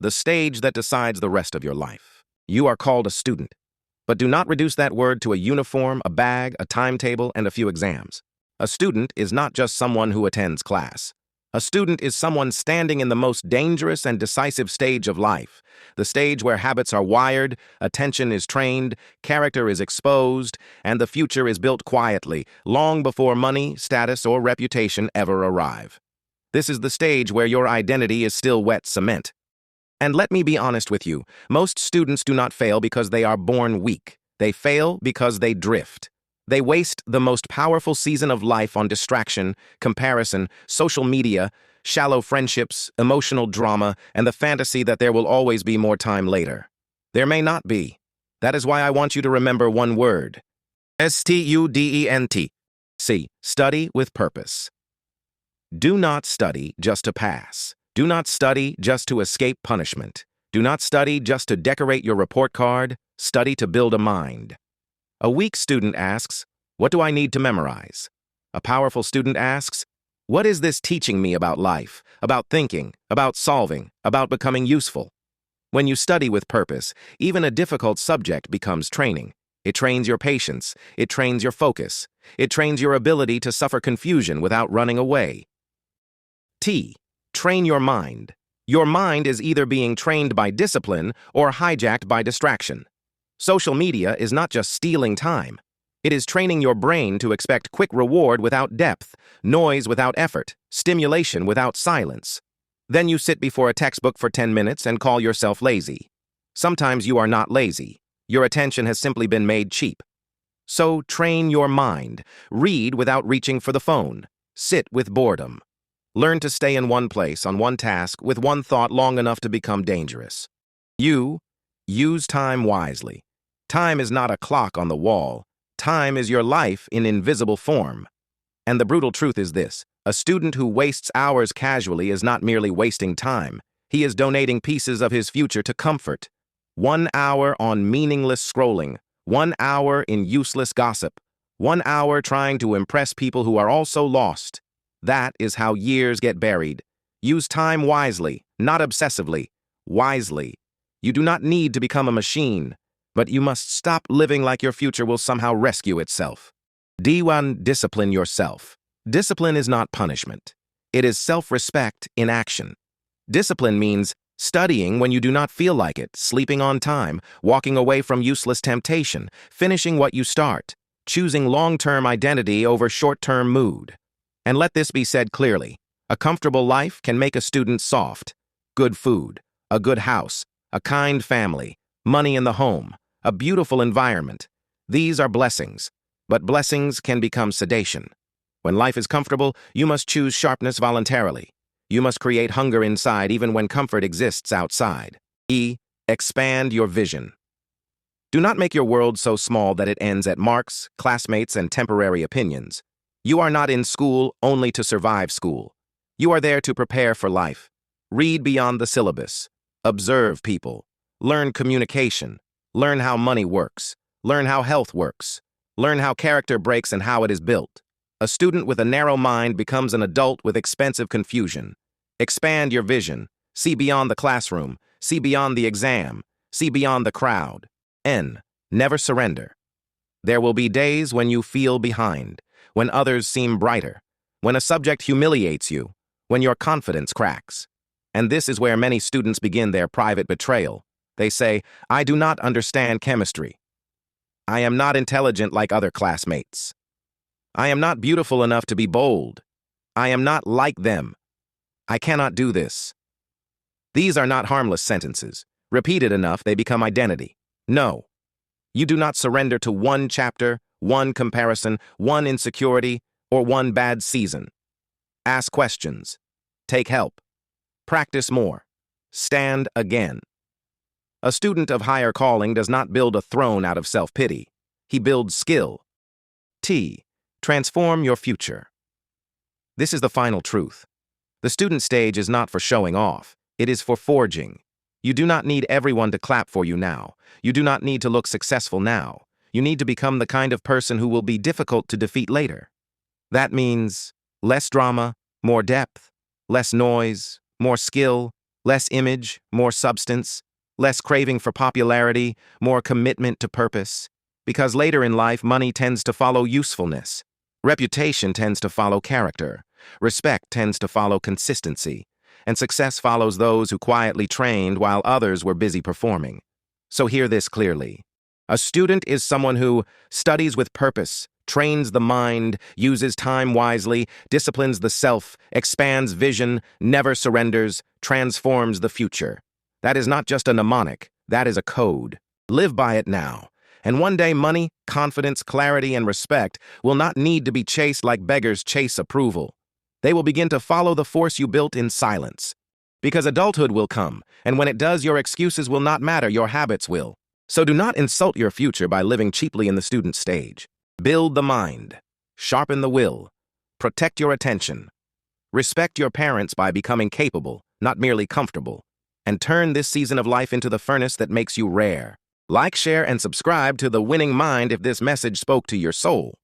the stage that decides the rest of your life. You are called a student. But do not reduce that word to a uniform, a bag, a timetable, and a few exams. A student is not just someone who attends class. A student is someone standing in the most dangerous and decisive stage of life, the stage where habits are wired, attention is trained, character is exposed, and the future is built quietly, long before money, status, or reputation ever arrive. This is the stage where your identity is still wet cement. And let me be honest with you, most students do not fail because they are born weak. They fail because they drift. They waste the most powerful season of life on distraction, comparison, social media, shallow friendships, emotional drama, and the fantasy that there will always be more time later. There may not be. That is why I want you to remember one word. STUDENT. C. Study with purpose. Do not study just to pass. Do not study just to escape punishment. Do not study just to decorate your report card. Study to build a mind. A weak student asks, "What do I need to memorize?" A powerful student asks, "What is this teaching me about life, about thinking, about solving, about becoming useful?" When you study with purpose, even a difficult subject becomes training. It trains your patience. It trains your focus. It trains your ability to suffer confusion without running away. T. Train your mind. Your mind is either being trained by discipline or hijacked by distraction. Social media is not just stealing time. It is training your brain to expect quick reward without depth, noise without effort, stimulation without silence. Then you sit before a textbook for 10 minutes and call yourself lazy. Sometimes you are not lazy. Your attention has simply been made cheap. So train your mind. Read without reaching for the phone. Sit with boredom. Learn to stay in one place on one task with one thought long enough to become dangerous. Use time wisely. Time is not a clock on the wall. Time is your life in invisible form. And the brutal truth is this: a student who wastes hours casually is not merely wasting time. He is donating pieces of his future to comfort. 1 hour on meaningless scrolling, 1 hour in useless gossip, 1 hour trying to impress people who are also lost. That is how years get buried. Use time wisely, not obsessively. Wisely. You do not need to become a machine, but you must stop living like your future will somehow rescue itself. D1. Discipline yourself. Discipline is not punishment. It is self-respect in action. Discipline means studying when you do not feel like it, sleeping on time, walking away from useless temptation, finishing what you start, choosing long-term identity over short-term mood. And let this be said clearly: a comfortable life can make a student soft. Good food, a good house, a kind family, money in the home, a beautiful environment. These are blessings, but blessings can become sedation. When life is comfortable, you must choose sharpness voluntarily. You must create hunger inside even when comfort exists outside. E. Expand your vision. Do not make your world so small that it ends at marks, classmates, and temporary opinions. You are not in school only to survive school. You are there to prepare for life. Read beyond the syllabus. Observe people. Learn communication. Learn how money works. Learn how health works. Learn how character breaks and how it is built. A student with a narrow mind becomes an adult with expensive confusion. Expand your vision. See beyond the classroom. See beyond the exam. See beyond the crowd. N. Never surrender. There will be days when you feel behind, when others seem brighter, when a subject humiliates you, when your confidence cracks. And this is where many students begin their private betrayal. They say, "I do not understand chemistry. I am not intelligent like other classmates. I am not beautiful enough to be bold. I am not like them. I cannot do this." These are not harmless sentences. Repeated enough, they become identity. No. You do not surrender to one chapter, one comparison, one insecurity, or one bad season. Ask questions. Take help. Practice more. Stand again. A student of higher calling does not build a throne out of self-pity. He builds skill. T. Transform your future. This is the final truth. The student stage is not for showing off. It is for forging. You do not need everyone to clap for you now. You do not need to look successful now. You need to become the kind of person who will be difficult to defeat later. That means less drama, more depth, less noise, more skill, Less image, more substance. Less craving for popularity, more commitment to purpose. Because later in life, money tends to follow usefulness. Reputation tends to follow character. Respect tends to follow consistency. And success follows those who quietly trained while others were busy performing. So hear this clearly. A student is someone who studies with purpose, trains the mind, uses time wisely, disciplines the self, expands vision, never surrenders, transforms the future. That is not just a mnemonic, that is a code. Live by it now. And one day money, confidence, clarity, and respect will not need to be chased like beggars chase approval. They will begin to follow the force you built in silence. Because adulthood will come, and when it does, your excuses will not matter, your habits will. So do not insult your future by living cheaply in the student stage. Build the mind. Sharpen the will. Protect your attention. Respect your parents by becoming capable, not merely comfortable. And turn this season of life into the furnace that makes you rare. Like, share, and subscribe to The Winning Mind if this message spoke to your soul.